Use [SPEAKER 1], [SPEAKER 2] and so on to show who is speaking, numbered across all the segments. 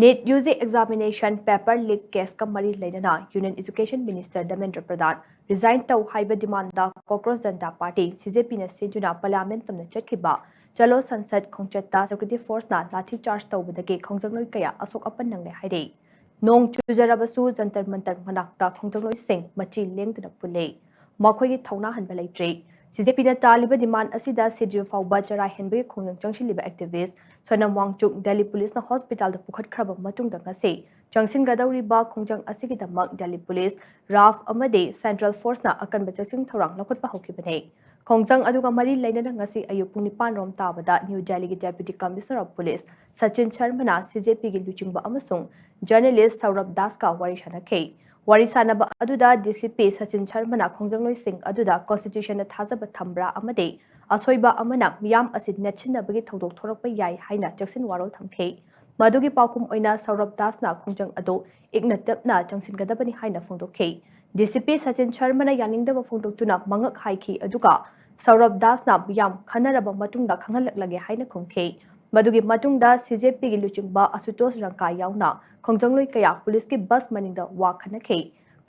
[SPEAKER 1] NEET UG examination paper leak case ka mari leina Union Education Minister Dharmendra Pradhan resign tau haiba demand da Cockroach Janata Party CJP na sinjuna parliament tamna chatkiba Chalo Sansad Khongchat ta security force na lathi charge tawbadagi khongjangloi kaya asok apan nangle haire nong chujarabasu jantar mantar manakta khongjangloi sing machi lengtuna pulei makhoi gi thauna hanba leitre CJP na taliba demand asida CDU fauba chara henbe khongjang changshiliba activist Sonam Wangchuk Delhi Police na hospital da pukhat khraba matung da ngase changsin gadauri ba khongjang asigi da mak Delhi Police RAF amade Central Force na akan ba chasing thorang lakot pa hokibane khongjang aduga mari laina na ngasi ayuk pung 9 rom tabada New Delhi gi Deputy Commissioner of Police Sachin Sharma na CJP gi luchingba amasung journalist Saurabh Das ka wari shanakhe Wari sanaba aduda DCP Sachin Sharma na khonjangloi sing aduda constitution na thajaba thambra amade asoiba amana miyam asid netchinna bagi thodok thorakpa yai haina jaksin warol thamkhe madugi paukum oina Saurabh Das na khongjang ado ignatap na jangsin gadabani haina phongdokhe DCP Sachin Sharma na yaningdaba phongdoktuna mangak haiki aduga Saurabh Das na miyam khanaraba matungda khangalaklage haina khumkhe Madugi matungda CJP gi luchingba asutos rangka yauna khongjangloi kaya police ki bus maningda wa khanakhe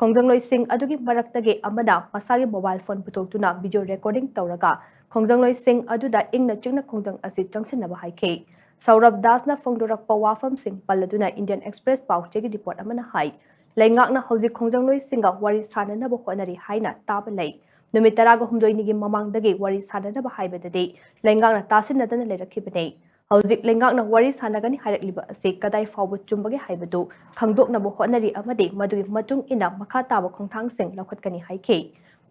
[SPEAKER 1] khongjangloi sing adugi maraktage amana masagi mobile phone putoktuna video recording tawraga khongjangloi sing aduda ingna chingna khongjang asi changsinaba haikhe Saurabh Das na phongdorakpa wafam sing palladuna Indian Express pauche gi report amana hai leingak na hojik khongjangloi singa wari sanana ba honari haina taba lei numit 19 ni gi mamangdagi wari sanana ba haibadade leingak na tasinadana leirakhibane Hauzik lengak na wari sanagani harakliba ase kadai fawbu chumbage haibadu khangdok na bo honari amade madugi matung ina makha taba khongthang sing lakhatkani haikhe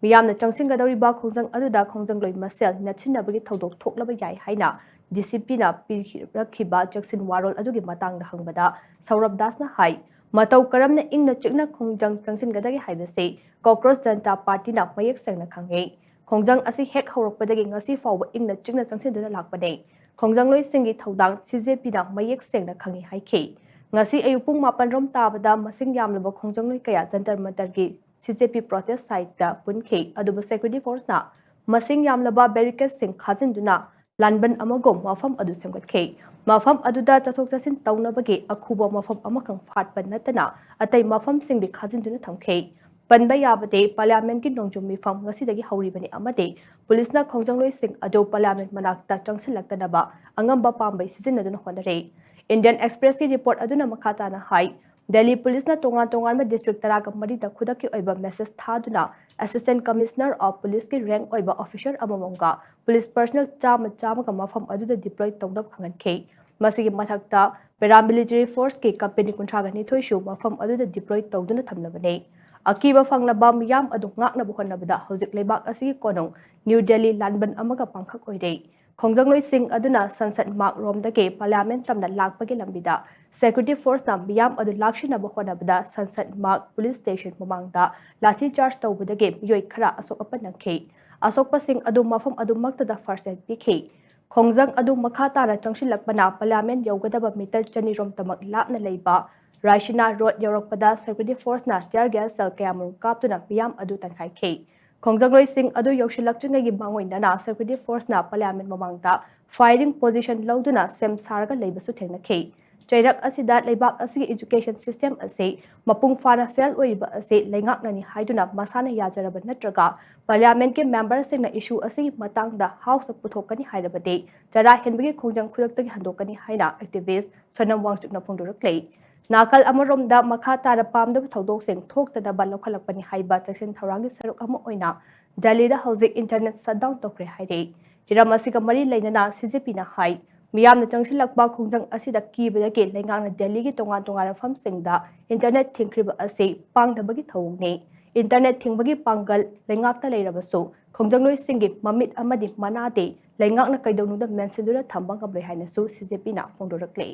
[SPEAKER 1] miyamna changsin gadori ba khongjang aduda khongjangloi masel nachinabagi thodok thoklaba yai haina DCP na pirakhiba jaksin warol adugi matangda hangbada Saurabh Das na hai matau karamna ingna chikna khongjang changsin gadagi haibase Cockroach Janata Party na mayek sengna khangei khongjang asi hek haurakpadagi ngasi fawbu ingna chikna changsin duna lakpane Khongjangloi singi thodang CJP na mayek sengna khangi haikhe ngasi ayupung 8 rom tabada masing yamlaba khongjangloi kaya jantar mantar gi CJP protest site da punkhe adubu security force na masing yamlaba barricade sing khajinduna lanban amagom mafam adu semgathe mafam aduda chathok chasin taunabagi akhuba mafam amakang phatpan natana atai mafam sing di khajinduna thamkhe Panba yabade parliament ki nongjumi fam ngasi dagi hauribani amade police na khongjangloi sing ado parliament manakta changsilaktanaba angamba pambai sizinaduna honare Indian Express ki report aduna makhata na hai Delhi Police na tongan ma district taraga mari da khudaki oiba message thaduna Assistant Commissioner of Police ki rank oiba officer amamongga police personnel chama ka mafam aduda deploy tongdab khangankhe masigi mathakta paramilitary force ki company kuntraga ni thoishu mafam aduda deploy tongduna thamlabane Akiba fanglaba miyam adu ngakna buhonabada hojik lebak asigi konong New Delhi Lanban amaga pangkhak oidei khongjangloi sing aduna Sansad mark romdage parliament tamna lakpagi lambida security force na miyam adu lakshina buhonabada Sansad mark police station mamangda lathi charge tawbudage miyoi khara asok apanangkhe asokpa sing adu mafam adu maktada first aid pikhe khongjang adu makhata na changsilakpana parliament yogadaba meter chani rom tamak lapna leiba Raishina Road Yorokpada Security Force na tear gas cell kayamur kaptuna miyam adu tankhai Khongjangloi sing adu yoshilakchingagi bangoinana Security Force na parliament mamangta firing position lauduna sem saraga leibasu thengna Chairak asida leibak asigi education system ase mapung fana fail oiba ase leingak nani haiduna masana yajaraba natraga parliament ke member sing na issue asigi matangda house of puthokani hairabade jara henbagi khongjang khudaktagi handokani haina activist Sonam Wangchuk na phongdoraklei Nakal amaromda makha tara pamda thodok sing thoktada ba lokhalakpani haiba chaksin thaurangi saruk ama oina Delhi da hojik internet shutdown tokre haire hiram asiga mari leinana CJP na hai miyamna changsilakba khongjang asida kibadage leingakna Delhi gi tongan fam singda internet thingkriba ase pangdabagi thawne internet thingbagi pangal leingakta leirabasu khongjangloi singi mamit amadi manade leingakna kaidonungda mensidura thambang kablai haina su CJP na phongdoraklei